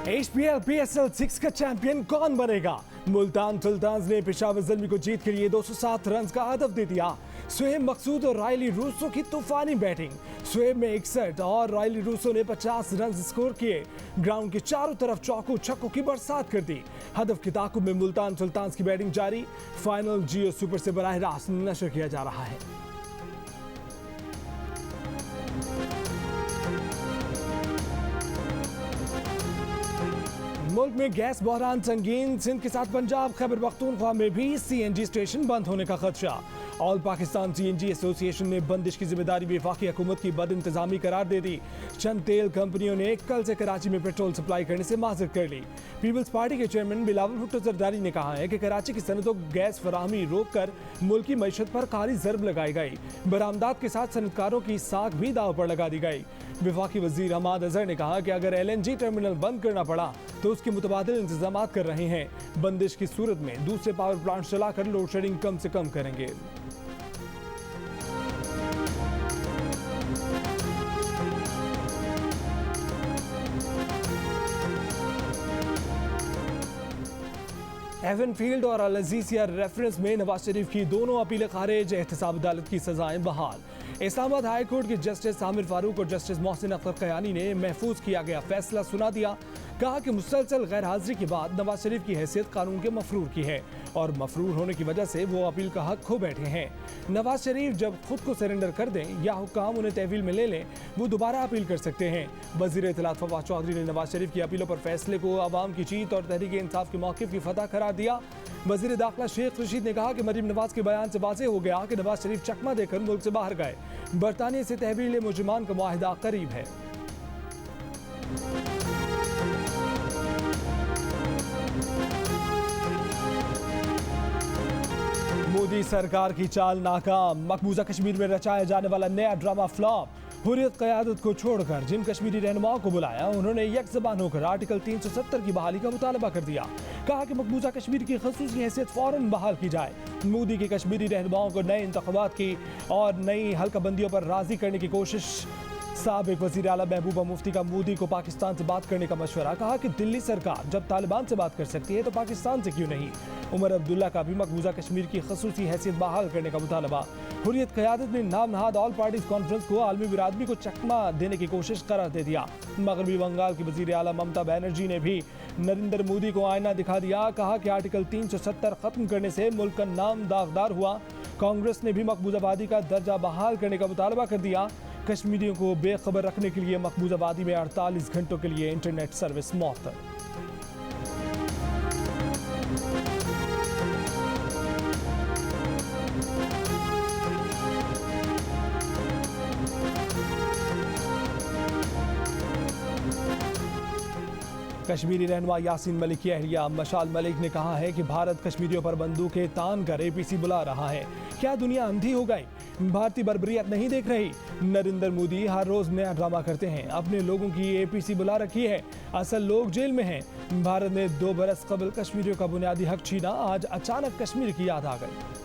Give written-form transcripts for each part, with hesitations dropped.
HPL PSL 6 का champion कौन बनेगा? मुल्तान सुल्तान्स ने पेशावर ज़ल्मी को जीत के लिए 207 रन का हदफ दे दिया। शुएब मकसूद और रायली रूसो की तूफानी बैटिंग। शुएब में 61 और रायली रूसो ने 50 रन स्कोर किए। ग्राउंड के चारों तरफ चौकों छक्कों की बरसात कर दी। हदफ के ताकुब में मुल्तान सुल्तान्स की बैटिंग जारी। फाइनल जियो सुपर से बराह रास्त नशर किया जा रहा है। मुल्क में गैस बहरान संगीन। सिंध के साथ पंजाब खैबर पख्तूनख्वा में भी CNG स्टेशन बंद होने का खदशा। ऑल पाकिस्तान CNG एसोसिएशन ने बंदिश की जिम्मेदारी वफाकी हुकूमत की बद इंतजामी करार दे दी। चंद तेल कंपनियों ने कल से कराची में पेट्रोल सप्लाई करने से माजर कर ली। पीपल्स पार्टी के चेयरमैन बिलावल भुट्टो जरदारी ने कहा है कि कराची की सनतों गैस फराहमी रोक कर मुल्की मईशत पर कारी जरब लगाई गई। बरामदात के साथ सनतकारों की साख भी दाव पर लगा दी गई। वफाकी वजीर हमाद अजहर ने कहा कि अगर LNG टर्मिनल बंद करना पड़ा तो उसके मुतबादिल इंतजाम कर रहे हैं। बंदिश की सूरत में दूसरे पावर प्लांट चलाकर लोड शेडिंग कम से कम करेंगे। एवनफील्ड और अल अजीजिया रेफरेंस में नवाज शरीफ की दोनों अपीलें खारिज। एहतसाब अदालत की सजाएं बहाल। इस्लामाबाद हाई कोर्ट के जस्टिस आमिर फारूक और जस्टिस मोहसिन अख्तर कयानी ने महफूज किया गया फैसला सुना दिया। कहा कि मुसलसल गैर हाजिरी के बाद नवाज शरीफ की हैसियत कानून के मफरूर की है और मफरूर होने की वजह से वो अपील का हक खो बैठे हैं। नवाज शरीफ जब खुद को सरेंडर कर दें या हुक्काम उन्हें तहवील में ले लें, वो दोबारा अपील कर सकते हैं। वजीर इत्तलात फवाद चौधरी ने नवाज शरीफ की अपीलों पर फैसले को अवाम की जीत और तहरीक इंसाफ के मौक़िफ़ की फतह करार दिया। वजीर दाखिला शेख रशीद ने कहा कि मरीम नवाज के बयान से वाज़ेह हो गया कि नवाज शरीफ चकमा देकर मुल्क से बाहर गए। बरतानिया से तहवील मुजरिमान का मुआहिदा करीब है। मोदी सरकार की चाल नाकाम। मकबूजा कश्मीर में रचाया जाने वाला नया ड्रामा फ्लॉप। हुर्रियत क़यादत को छोड़कर जिन कश्मीरी रहनुमाओं को बुलाया, उन्होंने यकज़बान होकर आर्टिकल 370 की बहाली का मुतालबा कर दिया। कहा कि मकबूजा कश्मीर की ख़ुसूसी हैसियत फ़ौरन बहाल की जाए। मोदी की कश्मीरी रहनुमाओं को नए इंतख़ाबात की और नई हल्काबंदियों पर राज़ी करने की कोशिश। साबिक़ वज़ीर आला महबूबा मुफ्ती का मोदी को पाकिस्तान से बात करने का मशवरा। कहा कि दिल्ली सरकार जब तालिबान से बात कर सकती है तो पाकिस्तान से क्यों नहीं। उमर अब्दुल्ला का भी मकबूजा कश्मीर की ख़ुसूसी हैसियत बहाल करने का मुतालबा। हुर्रियत क़यादत ने नाम नहाद ऑल पार्टीज कॉन्फ्रेंस को आलमी बिरादरी को चकमा देने की कोशिश करार दे दिया। मगरबी बंगाल की वज़ीर आला ममता बनर्जी ने भी नरेंद्र मोदी को आईना दिखा दिया। कहा कि आर्टिकल 370 ख़त्म करने से मुल्क का नाम दागदार हुआ। कांग्रेस ने भी मकबूजाबादी का दर्जा बहाल करने का मुतालबा कर दिया। कश्मीरियों को बेखबर रखने के लिए मकबूजाबादी में 48 घंटों के लिए इंटरनेट सर्विस मौत। कश्मीरी रहनुमा यासीन मलिक की अहलिया मशाल मलिक ने कहा है कि भारत कश्मीरियों पर बंदूकें तान कर APC बुला रहा है। क्या दुनिया अंधी हो गई? भारतीय बर्बरियत नहीं देख रही? नरेंद्र मोदी हर रोज नया ड्रामा करते हैं। अपने लोगों की APC बुला रखी है, असल लोग जेल में हैं। भारत ने 2 बरस कबल कश्मीरियों का बुनियादी हक छीना, आज अचानक कश्मीर की याद आ गई।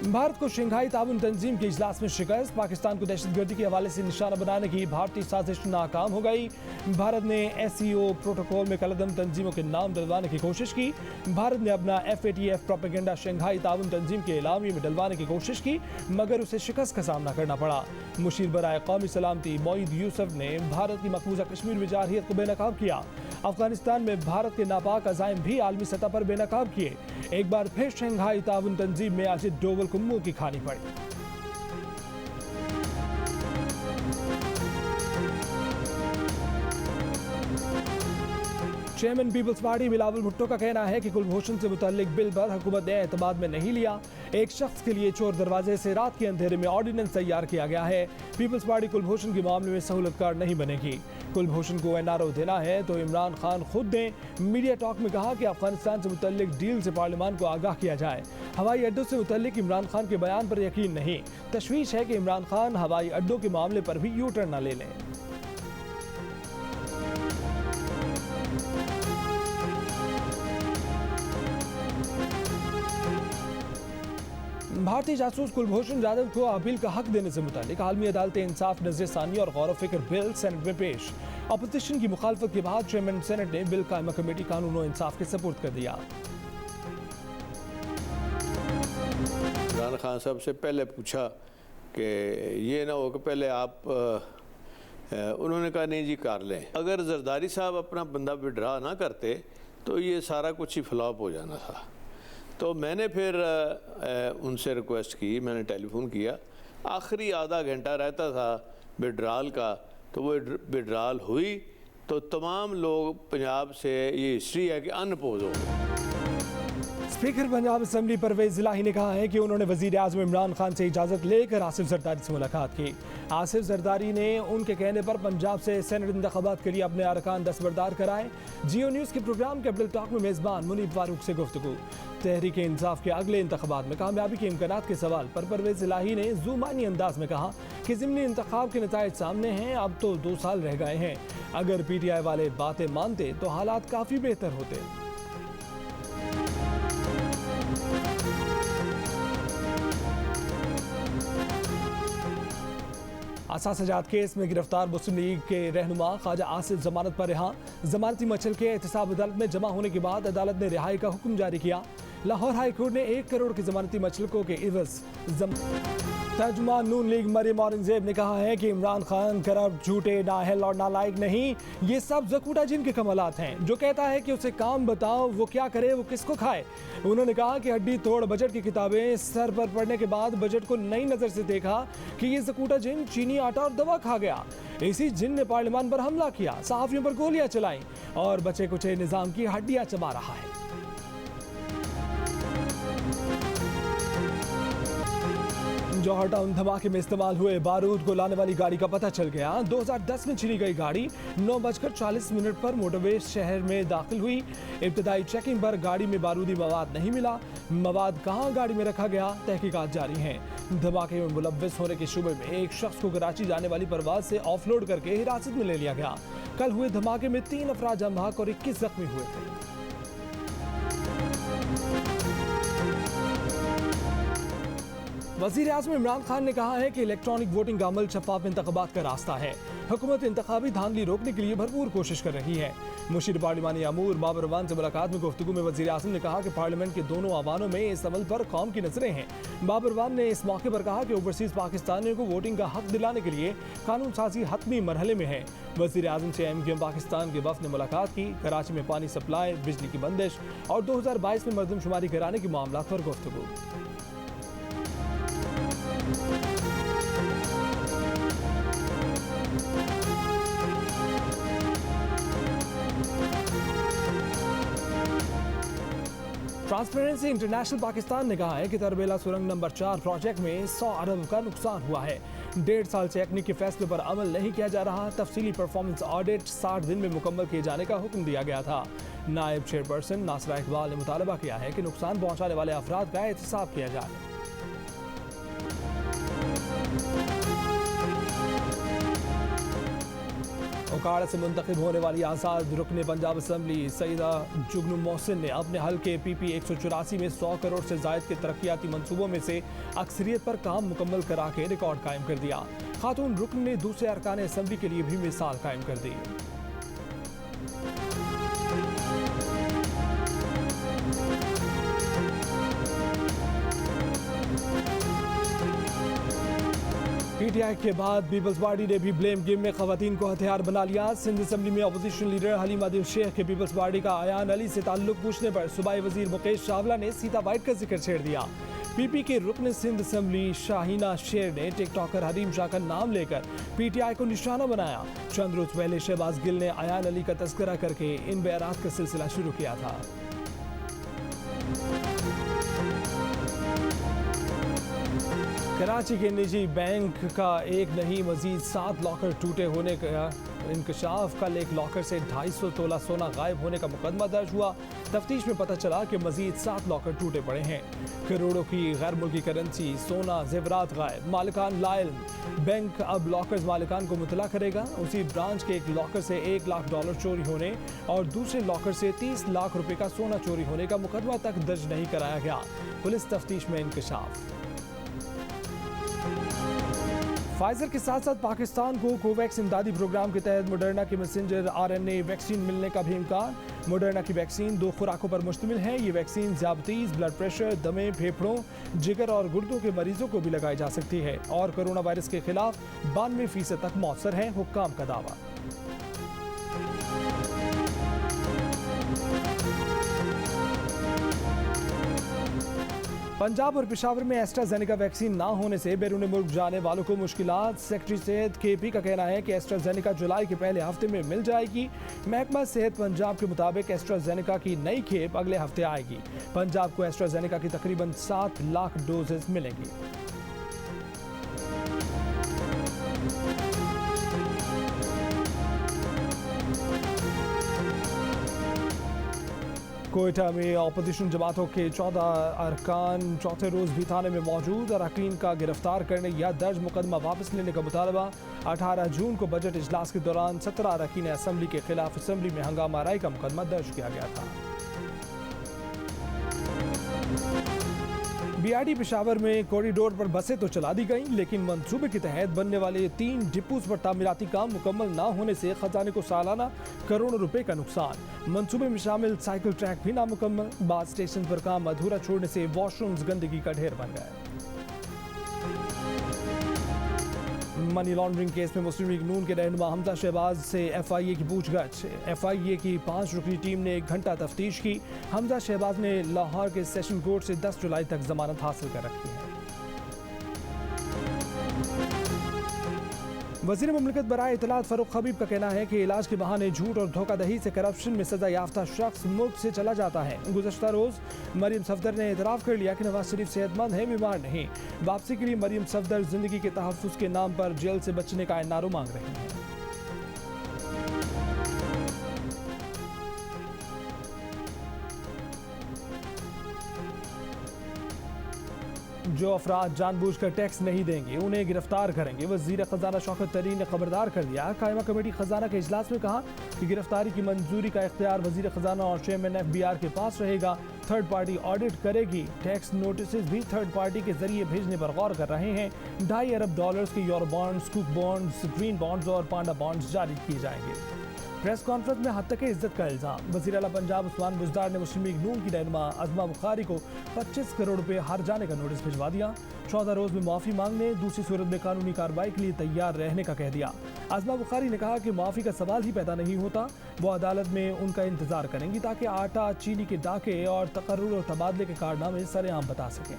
भारत को शंघाई ताउन तंजीम के इजलास में शिकस्त। पाकिस्तान को दहशतगर्दी के हवाले से निशाना बनाने की भारतीय साजिश नाकाम हो गई। भारत ने SCO प्रोटोकॉल में कलदम तंजीमों के नाम डलवाने की कोशिश की। भारत ने अपना FATF प्रोपेगेंडा शंघाई ताउन तंजीम के एलामी में डलवाने की कोशिश की, मगर उसे शिकस्त का सामना करना पड़ा। मुशीर बराए कौमी सलामती मोईद यूसुफ ने भारत की मकबूजा कश्मीर में जारहियत को बेनकाब किया। अफगानिस्तान में भारत के नापाक अज़ाइम भी आलमी सतह पर बेनकाब किए। एक बार फिर शंघाई ताउन तंजीम में अजित डोवल को मुंह की खानी पड़ी। चेयरमैन पीपल्स पार्टी बिलावल भुट्टो का कहना है कि कुलभूषण से मुतल्लिक बिल पर हुकूमत ने एतमाद में नहीं लिया। एक शख्स के लिए चोर दरवाजे से रात के अंधेरे में ऑर्डिनेंस तैयार किया गया है। पीपल्स पार्टी कुलभूषण के मामले में सहूलतकार नहीं बनेगी। कुलभूषण को NRO देना है तो इमरान खान खुद दें। मीडिया टॉक में कहा कि अफगानिस्तान से मुतल्लिक डील से पार्लियामान को आगाह किया जाए। हवाई अड्डों से मुतल्लिक इमरान खान के बयान पर यकीन नहीं। तशवीश है कि इमरान खान हवाई अड्डों के मामले पर भी यू टर्न न ले लें। भारतीय जासूस कुलभूषण जाधव को अपील का हक देने से मुतालिक आलमी अदालत इंसाफ नजरसानी और गौर फिक्र बिल सेनेट में पेश। अपोजिशन की मुखालफत के बाद चेयरमैन सेनेट ने बिल कायमा कमेटी कानून और इंसाफ के सपुर्द कर दिया। इमरान खान साहब से पहले पूछा कि ये ना हो कि पहले आप उन्होंने कहा नहीं जी कर लें। अगर जरदारी साहब अपना बंदा विड्रा ना करते तो ये सारा कुछ ही फ्लॉप हो जाना था। तो मैंने फिर उनसे रिक्वेस्ट की, मैंने टेलीफोन किया, आखिरी आधा घंटा रहता था विड्राल का, तो वो विड्राल हुई तो तमाम लोग पंजाब से ये हिस्ट्री है कि अनपोज हो गए। स्पीकर पंजाब असम्बली परवेज इलाही ने कहा है कि उन्होंने वजीर आज़म इमरान खान से इजाज़त लेकर आसिफ जरदारी से मुलाकात की। आसिफ जरदारी ने उनके कहने पर पंजाब से सेनेट इंतखाबात के लिए अपने अरकान दस्तबरदार कराए। जियो न्यूज़ के प्रोग्राम कैपिटल टॉक में मेज़बान मुनीब फारूक से गुफ्तगू। तहरीक इंसाफ के अगले इंतखाबात में कामयाबी के इम्कानात के सवाल पर परवेज इलाही ने ज़ुबानी अंदाज में कहा कि ज़िमनी इंतखाब के नताइज सामने हैं, अब तो 2 साल रह गए हैं। अगर PTI वाले बातें मानते तो हालात काफ़ी बेहतर होते। असासजात केस में गिरफ्तार मुस्लिम लीग के रहनुमा ख्वाजा आसिफ जमानत पर रिहा। जमानती मचल के एहतसाब अदालत में जमा होने के बाद अदालत ने रिहाई का हुक्म जारी किया। लाहौर हाई कोर्ट ने 1 करोड़ की जमानती मचलकों के इवज तर्जुमान नून लीग मरियम औरंगजेब ने कहा है कि इमरान खान करप्ट, झूठे, नाअहल और नालायक नहीं, ये सब ज़कूटा जिन के कमालात हैं। जो कहता है कि उसे काम बताओ, वो क्या करे, वो किसको खाए। उन्होंने कहा कि हड्डी तोड़ बजट की किताबें सर पर पढ़ने के बाद बजट को नई नज़र से देखा कि ये ज़कूटा जिन चीनी आटा और दवा खा गया। इसी जिन ने पार्लियामान पर हमला किया, सहाफ़ियों पर गोलियां चलाई और बचे कुचे निज़ाम की हड्डियां चबा रहा है। जौहर टाउन धमाके में इस्तेमाल हुए बारूद को लाने वाली गाड़ी का पता चल गया। 2010 में छिनी गई गाड़ी 9:40 पर मोटरवे शहर में दाखिल हुई। इब्तदाई चेकिंग पर गाड़ी में बारूदी मवाद नहीं मिला। मवाद कहां गाड़ी में रखा गया, तहकीकात जारी हैं। धमाके में मुलव्विस होने के शुबे में एक शख्स को कराची जाने वाली परवाज से ऑफलोड करके हिरासत में ले लिया गया। कल हुए धमाके में 3 अफराद जाम बहक और 21 जख्मी हुए थे। वज़ीर आज़म इमरान खान ने कहा है कि इलेक्ट्रॉनिक वोटिंग का अमल शफाफ इंतखाबात का रास्ता है। हुकूमत इंतखाबी धांधली रोकने के लिए भरपूर कोशिश कर रही है। मुशीर पार्लिमानी अमूर बाबर अवान से मुलाकात में गुफ्तगू में वज़ीर आज़म ने कहा कि पार्लियामेंट के दोनों आवानों में इस अमल पर कौम की नजरें हैं। बाबर अवान ने इस मौके पर कहा कि ओवरसीज़ पाकिस्तानियों को वोटिंग का हक दिलाने के लिए कानून साजी हतमी मरहले में है। वज़ीर आज़म से MQM पाकिस्तान के वफ़द ने मुलाकात की। कराची में पानी सप्लाई, बिजली की बंदिश और 2022 में मरदमशुमारी कराने के मामला पर गुफ्तगू। ट्रांसपेरेंसी इंटरनेशनल पाकिस्तान ने कहा है कि तरबेला सुरंग नंबर 4 प्रोजेक्ट में 100 अरब का नुकसान हुआ है। 1.5 साल से एक्निक के फैसले पर अमल नहीं किया जा रहा। तफसीली परफॉर्मेंस ऑडिट 60 दिन में मुकम्मल किए जाने का हुक्म दिया गया था। नायब चेयरपर्सन नासरा इकबाल ने मुतालबा किया है कि नुकसान पहुँचाने वाले अफराद का एहतसाब किया जाए। ओकाड़ा से मुंतखब होने वाली आज़ाद रुकने पंजाब असम्बली सईदा जुगनू मोहसिन ने अपने हल्के PP 184 में 100 करोड़ से जायद के तरक्याती मंसूबों में से अक्सरियत पर काम मुकम्मल करा के रिकॉर्ड कायम कर दिया। खातून रुकन ने दूसरे अरकान असम्बली के लिए भी मिसाल कायम कर दी। PTI के बाद पीपल्स पार्टी ने भी ब्लेम गेम में खवातीन को हथियार बना लिया। सिंध असम्बली में अपोजिशन लीडर हलीमा दिल शेख के पीपल्स पार्टी का आयान अली से ताल्लुक पूछने पर सूबाई वजीर मुकेश चावला ने सीता वाइट का जिक्र छेड़ दिया। PP के रुकन सिंध असम्बली शाहीना शेर ने टिकटॉकर हरीम शाह का नाम लेकर PTI को निशाना बनाया। चंद रोज पहले शहबाज गिल ने आयान अली का तस्करा करके इन बयानात का सिलसिला शुरू किया था। कराची के निजी बैंक का एक नहीं मजीद 7 लॉकर टूटे होने का इंकशाफ। कल एक लॉकर से 250 तोला सोना गायब होने का मुकदमा दर्ज हुआ। तफ्तीश में पता चला कि मजीद 7 लॉकर टूटे पड़े हैं। करोड़ों की गैर मुल्की करेंसी, सोना, जेवरात गायब। मालिकान लाइल। बैंक अब लॉकर्स मालिकान को मुतला करेगा। उसी ब्रांच के एक लॉकर से $1 लाख चोरी होने और दूसरे लॉकर से 30 लाख रुपए का सोना चोरी होने का मुकदमा तक दर्ज नहीं कराया गया। पुलिस तफ्तीश में इंकशाफ। फाइजर के साथ साथ पाकिस्तान को कोवैक्स इमदादी प्रोग्राम के तहत मोडर्ना की मैसेंजर आरएनए वैक्सीन मिलने का भी इम्कान। मोडर्ना की वैक्सीन 2 खुराकों पर मुश्तमिल है। ये वैक्सीन ज़ियाबतीस, ब्लड प्रेशर, दमे, फेफड़ों, जिगर और गुर्दों के मरीजों को भी लगाई जा सकती है और कोरोना वायरस के खिलाफ 92% तक मौसर है, हुक्काम का दावा। पंजाब और पेशावर में एस्ट्राजेनेका वैक्सीन ना होने से बैरून मुल्क जाने वालों को मुश्किलात। सेक्रेटरी सेहत KP का कहना है कि एस्ट्राजेनेका जुलाई के पहले हफ्ते में मिल जाएगी। महकमा सेहत पंजाब के मुताबिक एस्ट्राजेनेका की नई खेप अगले हफ्ते आएगी। पंजाब को एस्ट्राजेनेका की तकरीबन 7 लाख डोजेस मिलेंगी। कोयटा में अपोजिशन जमातों के 14 अरकान चौथे रोज भी थाने में मौजूद। अरकान का गिरफ्तार करने या दर्ज मुकदमा वापस लेने का मुतालबा। 18 जून को बजट इजलास के दौरान 17 अरकान असम्बली के खिलाफ असम्बली में हंगामा आराई का मुकदमा दर्ज किया गया था। BRD पेशावर में कॉरिडोर पर बसें तो चला दी गईं, लेकिन मंसूबे के तहत बनने वाले 3 डिपोज पर तामीराती काम मुकम्मल ना होने से खजाने को सालाना करोड़ों रुपए का नुकसान। मंसूबे में शामिल साइकिल ट्रैक भी नामुकम्मल। बाद स्टेशन पर काम अधूरा छोड़ने से वॉशरूम्स गंदगी का ढेर बन गए। मनी लॉन्ड्रिंग केस में मुस्लिम लीग नून के रहनुमा हमजा शहबाज से FIA की पूछगछ। FIA की 5 रुकनी टीम ने 1 घंटा तफ्तीश की। हमजा शहबाज ने लाहौर के सेशन कोर्ट से 10 जुलाई तक जमानत हासिल कर रखी है। वज़ीर मुमलिकत बराए इत्तलात फ़ारूक हबीब का कहना है कि इलाज के बहाने झूठ और धोखाधड़ी से करप्शन में सजा याफ्ता शख्स मुल्क से चला जाता है। गुज़श्ता रोज़ मरियम सफदर ने एतराफ़ कर लिया कि नवाज शरीफ सेहतमंद है, बीमार नहीं। वापसी के लिए मरियम सफदर जिंदगी के तहफ़्फ़ुज़ के नाम पर जेल से बचने का एनआरओ मांग रही हैं। जो अफराद जानबूझकर टैक्स नहीं देंगे उन्हें गिरफ्तार करेंगे। वज़ीर ख़जाना शौकत तरीन ने खबरदार कर दिया। कायमा कमेटी ख़जाना के इजलास में कहा कि गिरफ्तारी की मंजूरी का इख्तियार वज़ीर ख़जाना और चेयरमैन FBR के पास रहेगा। थर्ड पार्टी ऑडिट करेगी। टैक्स नोटिस भी थर्ड पार्टी के जरिए भेजने पर गौर कर रहे हैं। $2.5 अरब के euro bonds, cook bonds, green bonds और पांडा बॉन्ड्स जारी किए जाएंगे। प्रेस कॉन्फ्रेंस में हद तक इज्जत का इल्जाम। वज़ीर आला पंजाब उस्मान बुज़दार ने मुस्लिम लीग नून की रहनुमा अज़मा बुखारी को 25 करोड़ रुपए हर जाने का नोटिस भिजवा दिया। 14 रोज में माफ़ी मांगने, दूसरी सूरत में कानूनी कार्रवाई के लिए तैयार रहने का कह दिया। अज़मा बुखारी ने कहा कि माफ़ी का सवाल ही पैदा नहीं होता। वो अदालत में उनका इंतजार करेंगी ताकि आटा चीनी के डाके और तकर्रुर और तबादले के कारनामे सरेआम बता सकें।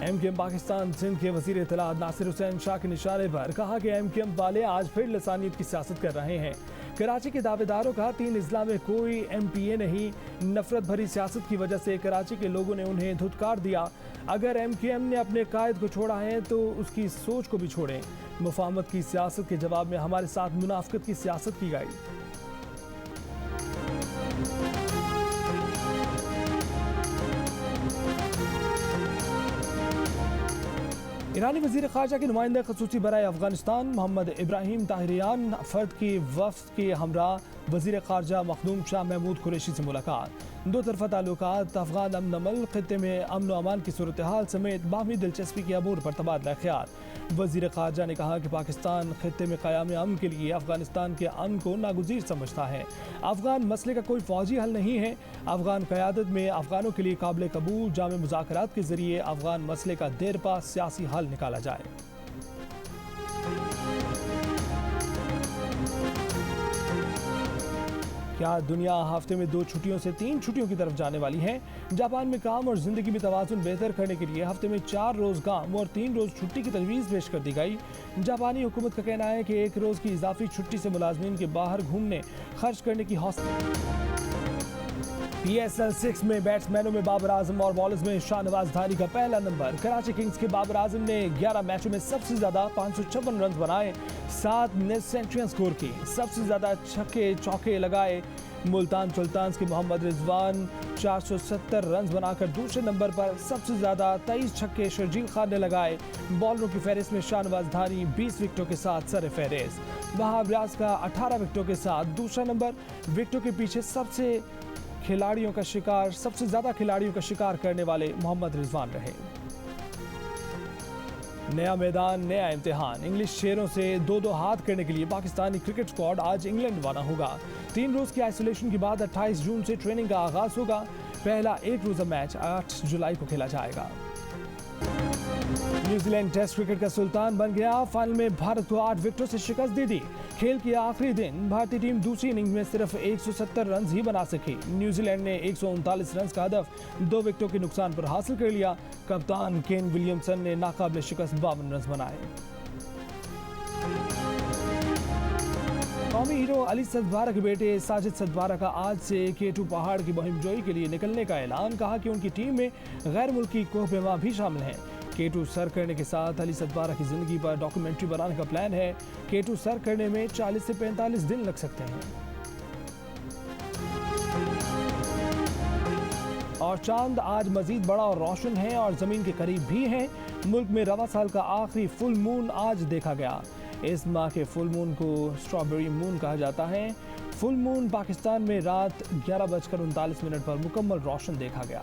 MKM पाकिस्तान सिंध के वज़ीर इत्तलात नासिर हुसैन शाह के निशाने पर कहा कि MKM वाले आज फिर लसानियत की सियासत कर रहे हैं। कराची के दावेदारों का 3 अजला में कोई MPA नहीं। नफरत भरी सियासत की वजह से कराची के लोगों ने उन्हें धुतकार दिया। अगर MKM ने अपने कायद को छोड़ा है तो उसकी सोच को भी छोड़ें। मुफाहमत की सियासत के जवाब में हमारे साथ मुनाफिकत की सियासत की गई। ईरानी वज़ीर ख़ारजा के नुमाइंदे ख़ुसूसी बराए अफ़गानिस्तान मोहम्मद इब्राहिम ताहिरियान फ़र्द की वफ़द के हमरा वज़ीर ख़ारजा मखदूम शाह महमूद कुरैशी से मुलाकात। 2 तरफ़ा ताल्लुकात, अफ़गान अमन अमल, ख़ित्ते में अमन व अमान की सूरत हाल समेत बाहमी दिलचस्पी के अमूर पर तबादला ख्याल। वज़ीर ख़ारजा ने कहा कि पाकिस्तान ख़ित्ते में क़याम अमन के लिए अफ़गानिस्तान के अमन को नागुज़ीर समझता है। अफ़गान मसले का कोई फ़ौजी हल नहीं है। अफ़गान क़यादत में अफ़गानों के लिए काबिल कबूल जामे मुज़ाकरात के ज़रिए अफ़गान मसले का देरपा सियासी हल निकाला जाए। क्या दुनिया हफ्ते में 2 छुट्टियों से 3 छुट्टियों की तरफ जाने वाली है? जापान में काम और जिंदगी में तवाज़ुन बेहतर करने के लिए हफ्ते में 4 रोज़ काम और 3 रोज़ छुट्टी की तजवीज़ पेश कर दी गई। जापानी हुकूमत का कहना है कि 1 रोज़ की इजाफी छुट्टी से मुलाजमीन के बाहर घूमने खर्च करने की हौसला। PSL 6 में बैट्समैनों में बाबर आजम और बॉलर्स में शाहनवाज धारी का पहला नंबर। कराची किंग्स के बाबर आजम ने 11 मैचों में सबसे ज्यादा 556 रन बनाए, 7 नेट सेंचुरियां स्कोर की, सबसे ज्यादा छक्के चौके लगाए। मुल्तान सुल्तान्स के मोहम्मद रिजवान 470 रन बनाकर दूसरे नंबर पर, सबसे ज्यादा 23 छक्के शर्जील खान ने लगाए। बॉलरों की फहरिस्त में शाहनवाज धारी 20 विकेटों के साथ सर फहरिस्त। वहाब रियाज का 18 विकेटों के साथ दूसरा नंबर। विकेटों के पीछे सबसे ज्यादा खिलाड़ियों का शिकार करने वाले मोहम्मद रिजवान रहे। नया मैदान, नया इम्तिहान। इंग्लिश शेरों से 2-2 हाथ करने के लिए पाकिस्तानी क्रिकेट स्क्वाड आज इंग्लैंड रवाना होगा। 3 रोज की आइसोलेशन के बाद 28 जून से ट्रेनिंग का आगाज होगा। पहला एक रोजा मैच 8 जुलाई को खेला जाएगा। न्यूजीलैंड टेस्ट क्रिकेट का सुल्तान बन गया। फाइनल में भारत को 8 विकेटों से शिकस्त दे दी। खेल के आखिरी दिन भारतीय टीम दूसरी इनिंग्स में सिर्फ 170 रन ही बना सकी। न्यूजीलैंड ने 139 रन का हदफ 2 विकेटों के नुकसान पर हासिल कर लिया। कप्तान केन विलियमसन ने नाकाबिले शिकस्त 52 रन बनाए। कौमी हीरो अली सदवारा के बेटे साजिद सदवारा का आज से K2 पहाड़ की मुहिमजोई के लिए निकलने का ऐलान। कहा कि उनकी टीम में गैर मुल्की कोहपेमा भी शामिल हैं। K2 सर करने के साथ अली सदवारा की जिंदगी पर डॉक्यूमेंट्री बनाने का प्लान है। K2 सर करने में 40 से 45 दिन लग सकते हैं। और चांद आज मजीद बड़ा और रोशन है और जमीन के करीब भी है। मुल्क में रवा साल का आखिरी फुल मून आज देखा गया। इस माह के फुल मून को स्ट्रॉबेरी मून कहा जाता है। फुल मून पाकिस्तान में रात 11:39 पर मुकम्मल रोशन देखा गया।